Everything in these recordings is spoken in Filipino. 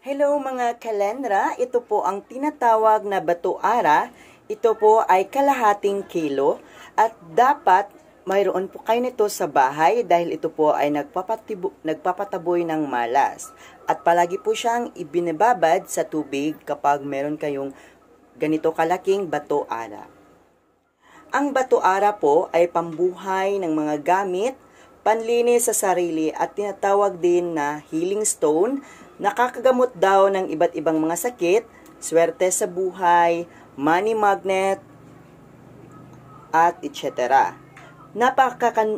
Hello mga kalendra, ito po ang tinatawag na batu-ara. Ito po ay kalahating kilo at dapat mayroon po kayo nito sa bahay dahil ito po ay nagpapataboy ng malas. At palagi po siyang ibinababad sa tubig kapag meron kayong ganito kalaking batu-ara. Ang batu-ara po ay pambuhay ng mga gamit, panlinis sa sarili at tinatawag din na healing stone. Nakakagamot daw ng iba't ibang mga sakit, swerte sa buhay, money magnet, at etc.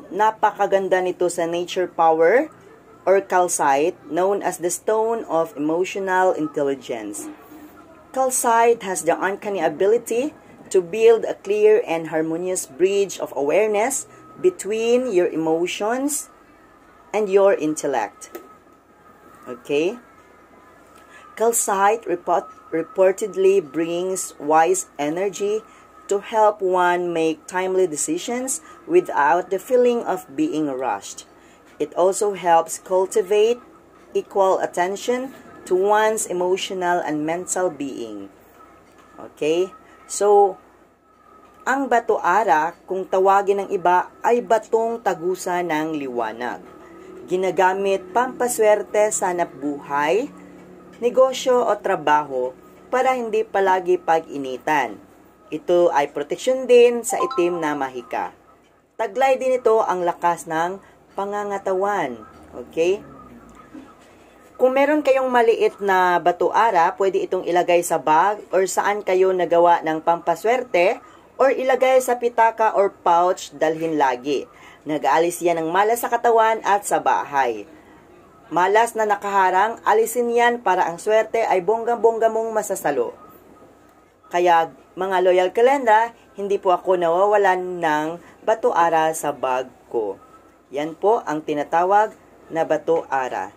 Napakaganda nito sa nature power or calcite, known as the stone of emotional intelligence. Calcite has the uncanny ability to build a clear and harmonious bridge of awareness between your emotions and your intellect. Okay? Calcite reportedly brings wise energy to help one make timely decisions without the feeling of being rushed. It also helps cultivate equal attention to one's emotional and mental being. Okay? So, ang batu-ara, kung tawagin ng iba, ay batong tagusa ng liwanag. Ginagamit pampaswerte sa hanapbuhay, negosyo o trabaho para hindi palagi pag-initan. Ito ay proteksyon din sa itim na mahika. Taglay din ito ang lakas ng pangangatawan. Okay? Kung meron kayong maliit na batu-ara, pwede itong ilagay sa bag or saan kayo nagawa ng pampaswerte or ilagay sa pitaka or pouch dalhin lagi. Nag-aalis yan ng malas sa katawan at sa bahay. Malas na nakaharang, alisin yan para ang swerte ay bongga-bongga mong masasalo. Kaya mga loyal kalendra, hindi po ako nawawalan ng batu-ara sa bag ko. Yan po ang tinatawag na batu-ara.